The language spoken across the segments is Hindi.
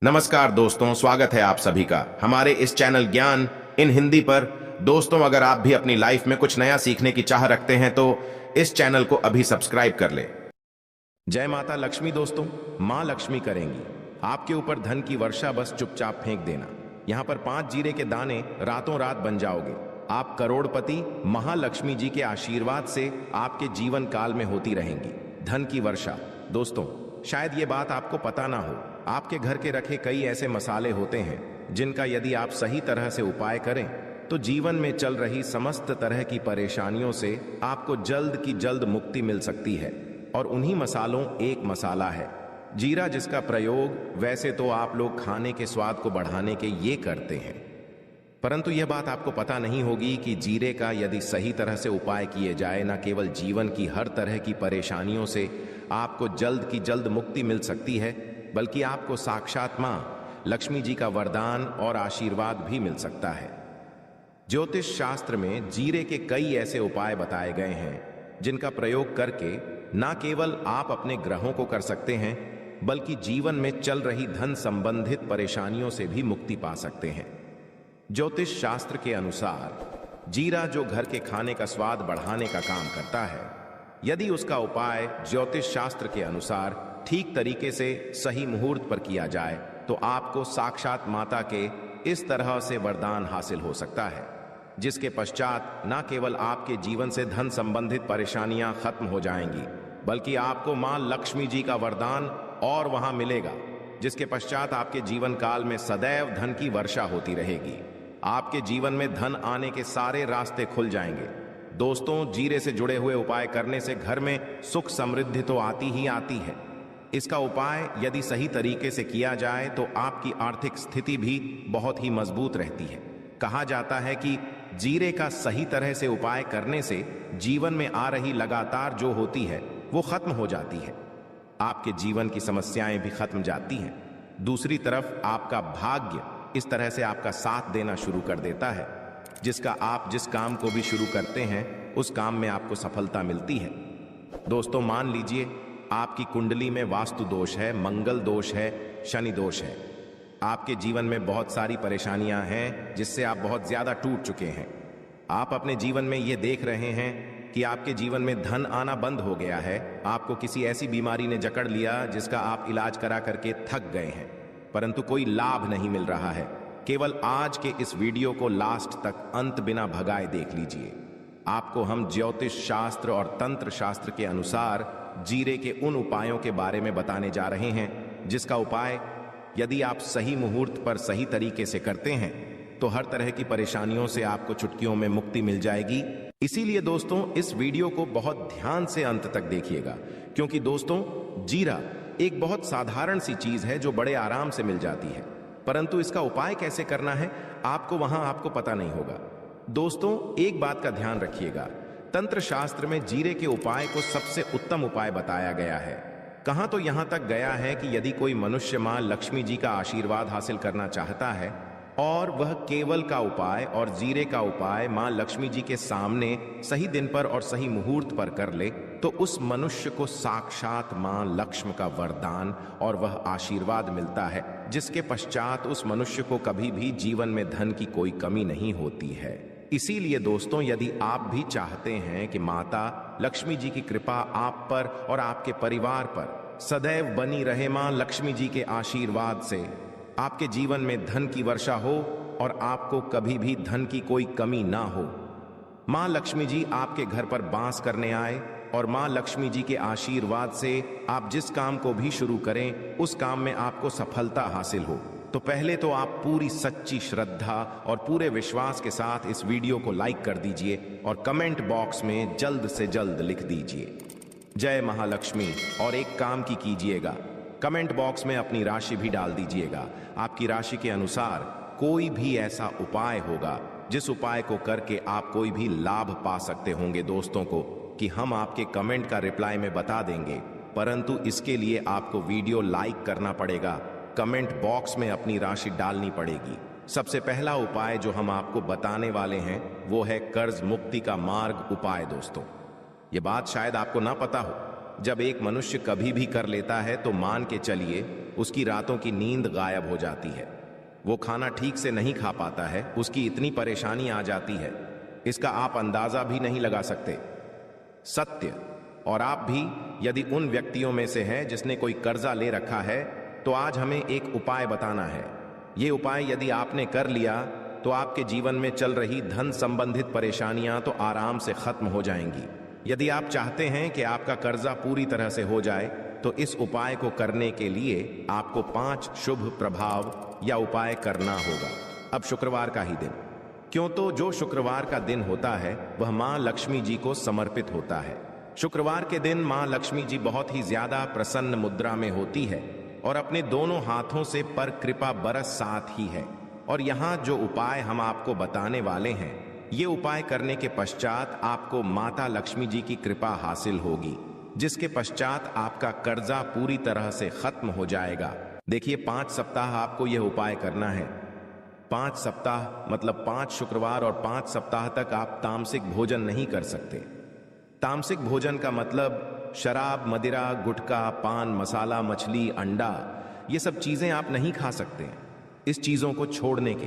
नमस्कार दोस्तों, स्वागत है आप सभी का हमारे इस चैनल ज्ञान इन हिंदी पर। दोस्तों, अगर आप भी अपनी लाइफ में कुछ नया सीखने की चाह रखते हैं तो इस चैनल को अभी सब्सक्राइब कर ले। जय माता लक्ष्मी। दोस्तों, माँ लक्ष्मी करेंगी आपके ऊपर धन की वर्षा, बस चुपचाप फेंक देना। यहाँ पर 5 जीरे के दाने, रातों रात बन जाओगे आप करोड़पति। महालक्ष्मी जी के आशीर्वाद से आपके जीवन काल में होती रहेंगी धन की वर्षा। दोस्तों, शायद ये बात आपको पता ना हो, आपके घर के रखे कई ऐसे मसाले होते हैं जिनका यदि आप सही तरह से उपाय करें तो जीवन में चल रही समस्त तरह की परेशानियों से आपको जल्द की जल्द मुक्ति मिल सकती है। और उन्हीं मसालों एक मसाला है जीरा, जिसका प्रयोग वैसे तो आप लोग खाने के स्वाद को बढ़ाने के ये करते हैं, परंतु यह बात आपको पता नहीं होगी कि जीरे का यदि सही तरह से उपाय किए जाए, न केवल जीवन की हर तरह की परेशानियों से आपको जल्द की जल्द मुक्ति मिल सकती है, बल्कि आपको साक्षात मां लक्ष्मी जी का वरदान और आशीर्वाद भी मिल सकता है। ज्योतिष शास्त्र में जीरे के कई ऐसे उपाय बताए गए हैं जिनका प्रयोग करके न केवल आप अपने ग्रहों को कर सकते हैं, बल्कि जीवन में चल रही धन संबंधित परेशानियों से भी मुक्ति पा सकते हैं। ज्योतिष शास्त्र के अनुसार जीरा, जो घर के खाने का स्वाद बढ़ाने का काम करता है, यदि उसका उपाय ज्योतिष शास्त्र के अनुसार ठीक तरीके से सही मुहूर्त पर किया जाए तो आपको साक्षात माता के इस तरह से वरदान हासिल हो सकता है, जिसके पश्चात न केवल आपके जीवन से धन संबंधित परेशानियां खत्म हो जाएंगी, बल्कि आपको मां लक्ष्मी जी का वरदान और वहां मिलेगा, जिसके पश्चात आपके जीवन काल में सदैव धन की वर्षा होती रहेगी। आपके जीवन में धन आने के सारे रास्ते खुल जाएंगे। दोस्तों, जीरे से जुड़े हुए उपाय करने से घर में सुख समृद्धि तो आती ही आती है। इसका उपाय यदि सही तरीके से किया जाए तो आपकी आर्थिक स्थिति भी बहुत ही मजबूत रहती है। कहा जाता है कि जीरे का सही तरह से उपाय करने से जीवन में आ रही लगातार जो होती है वो खत्म हो जाती है। आपके जीवन की समस्याएं भी खत्म जाती हैं। दूसरी तरफ आपका भाग्य इस तरह से आपका साथ देना शुरू कर देता है, जिसका आप जिस काम को भी शुरू करते हैं उस काम में आपको सफलता मिलती है। दोस्तों, मान लीजिए आपकी कुंडली में वास्तु दोष है, मंगल दोष है, शनि दोष है। आपके जीवन में बहुत सारी परेशानियां हैं जिससे आप बहुत ज्यादा टूट चुके हैं। आप अपने जीवन में ये देख रहे हैं कि आपके जीवन में धन आना बंद हो गया है। आपको किसी ऐसी बीमारी ने जकड़ लिया जिसका आप इलाज करा करके थक गए हैं, परंतु कोई लाभ नहीं मिल रहा है। केवल आज के इस वीडियो को लास्ट तक अंत बिना भगाए देख लीजिए। आपको हम ज्योतिष शास्त्र और तंत्र शास्त्र के अनुसार जीरे के उन उपायों के बारे में बताने जा रहे हैं जिसका उपाय यदि आप सही मुहूर्त पर सही तरीके से करते हैं तो हर तरह की परेशानियों से आपको चुटकियों में मुक्ति मिल जाएगी। इसीलिए दोस्तों, इस वीडियो को बहुत ध्यान से अंत तक देखिएगा, क्योंकि दोस्तों, जीरा एक बहुत साधारण सी चीज है जो बड़े आराम से मिल जाती है, परंतु इसका उपाय कैसे करना है आपको पता नहीं होगा। दोस्तों, एक बात का ध्यान रखिएगा, तंत्र शास्त्र में जीरे के उपाय को सबसे उत्तम उपाय बताया गया है। कहां तो यहां तक गया है कि यदि कोई मनुष्य मां लक्ष्मी जी का आशीर्वाद हासिल करना चाहता है और वह केवल का उपाय और जीरे का उपाय मां लक्ष्मी जी के सामने सही दिन पर और सही मुहूर्त पर कर ले तो उस मनुष्य को साक्षात मां लक्ष्मी का वरदान और वह आशीर्वाद मिलता है, जिसके पश्चात उस मनुष्य को कभी भी जीवन में धन की कोई कमी नहीं होती है। इसीलिए दोस्तों, यदि आप भी चाहते हैं कि माता लक्ष्मी जी की कृपा आप पर और आपके परिवार पर सदैव बनी रहे, मां लक्ष्मी जी के आशीर्वाद से आपके जीवन में धन की वर्षा हो और आपको कभी भी धन की कोई कमी ना हो, मां लक्ष्मी जी आपके घर पर वास करने आए और मां लक्ष्मी जी के आशीर्वाद से आप जिस काम को भी शुरू करें उस काम में आपको सफलता हासिल हो, तो पहले तो आप पूरी सच्ची श्रद्धा और पूरे विश्वास के साथ इस वीडियो को लाइक कर दीजिए और कमेंट बॉक्स में जल्द से जल्द लिख दीजिए जय महालक्ष्मी। और एक काम की कीजिएगा, कमेंट बॉक्स में अपनी राशि भी डाल दीजिएगा। आपकी राशि के अनुसार कोई भी ऐसा उपाय होगा जिस उपाय को करके आप कोई भी लाभ पा सकते होंगे दोस्तों को, कि हम आपके कमेंट का रिप्लाई में बता देंगे, परंतु इसके लिए आपको वीडियो लाइक करना पड़ेगा, कमेंट बॉक्स में अपनी राशि डालनी पड़ेगी। सबसे पहला उपाय जो हम आपको बताने वाले हैं वो है कर्ज मुक्ति का मार्ग उपाय। दोस्तों, ये बात शायद आपको ना पता हो, जब एक मनुष्य कभी भी कर लेता है तो मान के चलिए उसकी रातों की नींद गायब हो जाती है, वो खाना ठीक से नहीं खा पाता है, उसकी इतनी परेशानी आ जाती है, इसका आप अंदाजा भी नहीं लगा सकते। सत्य। और आप भी यदि उन व्यक्तियों में से हैं जिसने कोई कर्जा ले रखा है, तो आज हमें एक उपाय बताना है। ये उपाय यदि आपने कर लिया तो आपके जीवन में चल रही धन संबंधित परेशानियां तो आराम से खत्म हो जाएंगी। यदि आप चाहते हैं कि आपका कर्जा पूरी तरह से हो जाए, तो इस उपाय को करने के लिए आपको 5 शुभ प्रभाव या उपाय करना होगा। अब शुक्रवार का ही दिन, क्यों तो जो शुक्रवार का दिन होता है वह मां लक्ष्मी जी को समर्पित होता है। शुक्रवार के दिन मां लक्ष्मी जी बहुत ही ज्यादा प्रसन्न मुद्रा में होती है और अपने दोनों हाथों से पर कृपा बरस साथ ही है। और यहाँ जो उपाय हम आपको बताने वाले हैं, ये उपाय करने के पश्चात आपको माता लक्ष्मी जी की कृपा हासिल होगी, जिसके पश्चात आपका कर्जा पूरी तरह से खत्म हो जाएगा। देखिए, 5 सप्ताह आपको यह उपाय करना है। 5 सप्ताह मतलब 5 शुक्रवार और 5 सप्ताह तक आप तामसिक भोजन नहीं कर सकते। तामसिक भोजन का मतलब शराब, मदिरा, गुटखा, पान मसाला, मछली, अंडा, ये सब चीजें आप नहीं खा सकते। इस चीजों को छोड़ने के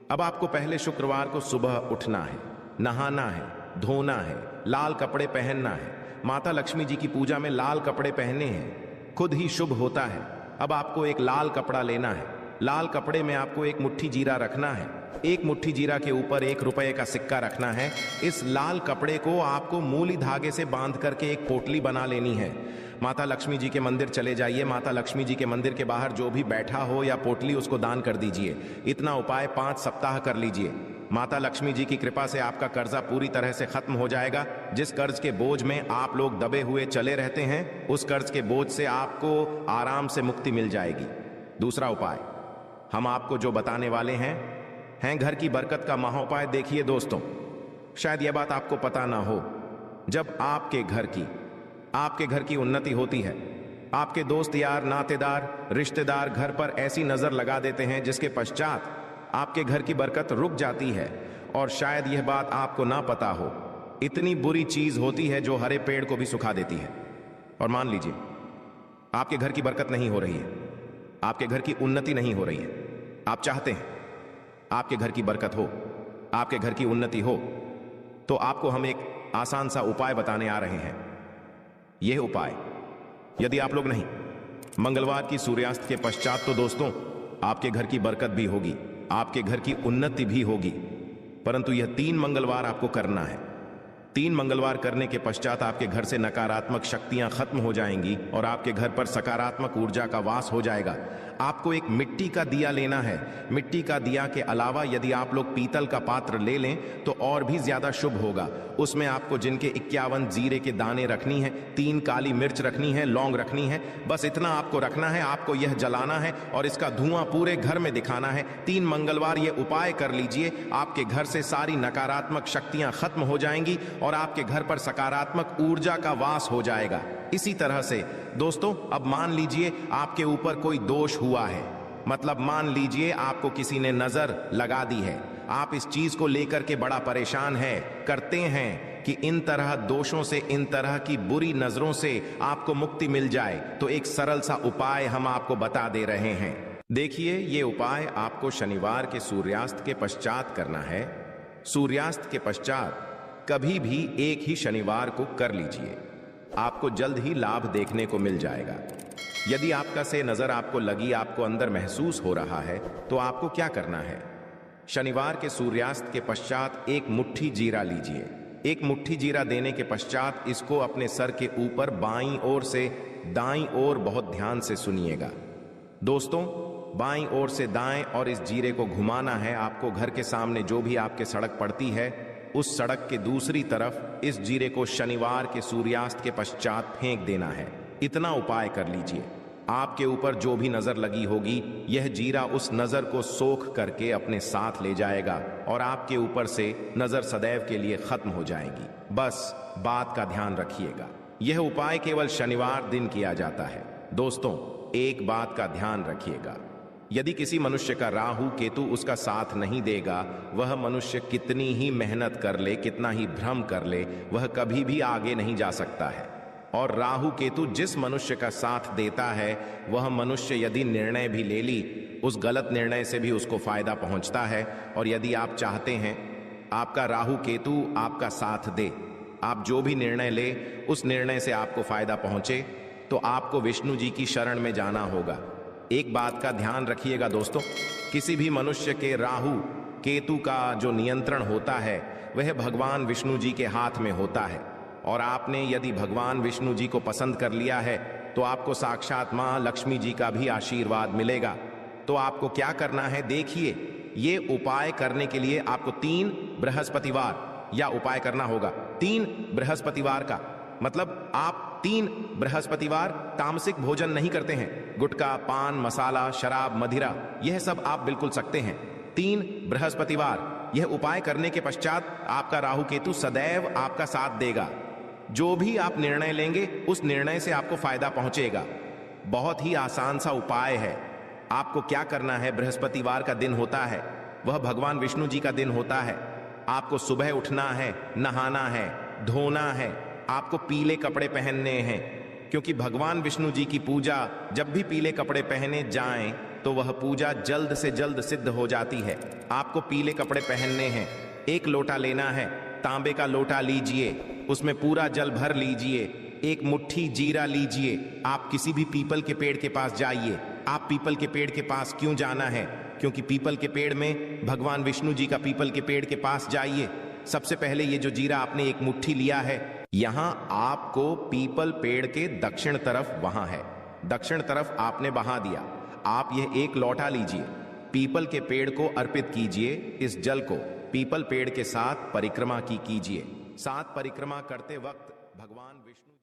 अब आपको पहले शुक्रवार को सुबह उठना है, नहाना है, धोना है, लाल कपड़े पहनना है। माता लक्ष्मी जी की पूजा में लाल कपड़े पहनने हैं, खुद ही शुभ होता है। अब आपको एक लाल कपड़ा लेना है, लाल कपड़े में आपको एक मुट्ठी जीरा रखना है, एक मुट्ठी जीरा के ऊपर 1 रुपए का सिक्का रखना है। इस लाल कपड़े को आपको मूली धागे से बांध करके एक पोटली बना लेनी है। माता लक्ष्मी जी के मंदिर चले जाइए, माता लक्ष्मी जी के मंदिर के बाहर जो भी बैठा हो या पोटली उसको दान कर दीजिए। इतना उपाय 5 सप्ताह कर लीजिए। माता लक्ष्मी जी की कृपा से आपका कर्जा पूरी तरह से खत्म हो जाएगा। जिस कर्ज के बोझ में आप लोग दबे हुए चले रहते हैं, उस कर्ज के बोझ से आपको आराम से मुक्ति मिल जाएगी। दूसरा उपाय हम आपको जो बताने वाले हैं घर की बरकत का महाउपाय। देखिए दोस्तों, शायद यह बात आपको पता ना हो, जब आपके घर की उन्नति होती है, आपके दोस्त यार नातेदार रिश्तेदार घर पर ऐसी नजर लगा देते हैं जिसके पश्चात आपके घर की बरकत रुक जाती है। और शायद यह बात आपको ना पता हो, इतनी बुरी चीज होती है जो हरे पेड़ को भी सुखा देती है। और मान लीजिए आपके घर की बरकत नहीं हो रही है, आपके घर की उन्नति नहीं हो रही है। आप चाहते हैं आपके घर की बरकत हो, आपके घर की उन्नति हो, तो आपको हम एक आसान सा उपाय बताने आ रहे हैं। यह उपाय यदि आप लोग नहीं मंगलवार की सूर्यास्त के पश्चात, तो दोस्तों आपके घर की बरकत भी होगी, आपके घर की उन्नति भी होगी। परंतु यह 3 मंगलवार आपको करना है। 3 मंगलवार करने के पश्चात आपके घर से नकारात्मक शक्तियां खत्म हो जाएंगी और आपके घर पर सकारात्मक ऊर्जा का वास हो जाएगा। आपको एक मिट्टी का दिया लेना है। मिट्टी का दिया के अलावा यदि आप लोग पीतल का पात्र ले लें तो और भी ज्यादा शुभ होगा। उसमें आपको जिनके 51 जीरे के दाने रखनी है, 3 काली मिर्च रखनी है, लौंग रखनी है, बस इतना आपको रखना है। आपको यह जलाना है और इसका धुआं पूरे घर में दिखाना है। 3 मंगलवार ये उपाय कर लीजिए, आपके घर से सारी नकारात्मक शक्तियां खत्म हो जाएंगी और आपके घर पर सकारात्मक ऊर्जा का वास हो जाएगा। इसी तरह से दोस्तों, अब मान लीजिए आपके ऊपर कोई दोष हुआ है, मतलब मान लीजिए आपको किसी ने नजर लगा दी है, आप इस चीज को लेकर के बड़ा परेशान करते हैं कि इन तरह दोषों से, इन तरह की बुरी नजरों से आपको मुक्ति मिल जाए, तो एक सरल सा उपाय हम आपको बता दे रहे हैं। देखिए, ये उपाय आपको शनिवार के सूर्यास्त के पश्चात करना है। सूर्यास्त के पश्चात कभी भी एक ही शनिवार को कर लीजिए, आपको जल्द ही लाभ देखने को मिल जाएगा। यदि आपका से नजर आपको लगी, आपको अंदर महसूस हो रहा है, तो आपको क्या करना है? शनिवार के सूर्यास्त के पश्चात एक मुट्ठी जीरा लीजिए। एक मुट्ठी जीरा देने के पश्चात इसको अपने सर के ऊपर बाईं ओर से दाईं ओर, बहुत ध्यान से सुनिएगा दोस्तों, बाईं ओर से दाएं और इस जीरे को घुमाना है। आपको घर के सामने जो भी आपके सड़क पड़ती है, उस सड़क के दूसरी तरफ इस जीरे को शनिवार के सूर्यास्त के पश्चात फेंक देना है। इतना उपाय कर लीजिए। आपके ऊपर जो भी नजर लगी होगी, यह जीरा उस नजर को सोख करके अपने साथ ले जाएगा और आपके ऊपर से नजर सदैव के लिए खत्म हो जाएगी। बस बात का ध्यान रखिएगा, यह उपाय केवल शनिवार दिन किया जाता है। दोस्तों, एक बात का ध्यान रखिएगा, यदि किसी मनुष्य का राहु केतु उसका साथ नहीं देगा, वह मनुष्य कितनी ही मेहनत कर ले, कितना ही भ्रम कर ले, वह कभी भी आगे नहीं जा सकता है। और राहु केतु जिस मनुष्य का साथ देता है वह मनुष्य यदि निर्णय भी ले ली, उस गलत निर्णय से भी उसको फायदा पहुंचता है। और यदि आप चाहते हैं आपका राहु केतु आपका साथ दे, आप जो भी निर्णय ले उस निर्णय से आपको फायदा पहुंचे, तो आपको विष्णु जी की शरण में जाना होगा। एक बात का ध्यान रखिएगा दोस्तों, किसी भी मनुष्य के राहु केतु का जो नियंत्रण होता है वह भगवान विष्णु जी के हाथ में होता है। और आपने यदि भगवान विष्णु जी को पसंद कर लिया है तो आपको साक्षात मां लक्ष्मी जी का भी आशीर्वाद मिलेगा। तो आपको क्या करना है, देखिए, ये उपाय करने के लिए आपको 3 बृहस्पतिवार या उपाय करना होगा। 3 बृहस्पतिवार का मतलब आप 3 बृहस्पतिवार तामसिक भोजन नहीं करते हैं। गुटखा, पान मसाला, शराब, मदिरा, यह सब आप बिल्कुल सकते हैं। 3 बृहस्पतिवार यह उपाय करने के पश्चात आपका राहु केतु सदैव आपका साथ देगा। जो भी आप निर्णय लेंगे उस निर्णय से आपको फायदा पहुंचेगा। बहुत ही आसान सा उपाय है। आपको क्या करना है, बृहस्पतिवार का दिन होता है, वह भगवान विष्णु जी का दिन होता है। आपको सुबह उठना है, नहाना है, धोना है, आपको पीले कपड़े पहनने हैं, क्योंकि भगवान विष्णु जी की पूजा जब भी पीले कपड़े पहने जाएं तो वह पूजा जल्द से जल्द सिद्ध हो जाती है। आपको पीले कपड़े पहनने हैं, 1 लोटा लेना है, तांबे का लोटा लीजिए, उसमें पूरा जल भर लीजिए, 1 मुट्ठी जीरा लीजिए। आप किसी भी पीपल के पेड़ के पास जाइए। आप पीपल के पेड़ के पास क्यों जाना है, क्योंकि पीपल के पेड़ में भगवान विष्णु जी का पीपल के पेड़ के पास जाइए। सबसे पहले ये जो जीरा आपने 1 मुट्ठी लिया है, यहां आपको पीपल पेड़ के दक्षिण तरफ, वहां है दक्षिण तरफ आपने बहा दिया। आप यह 1 लोटा लीजिए, पीपल के पेड़ को अर्पित कीजिए। इस जल को पीपल पेड़ के साथ परिक्रमा कीजिए। साथ परिक्रमा करते वक्त भगवान विष्णु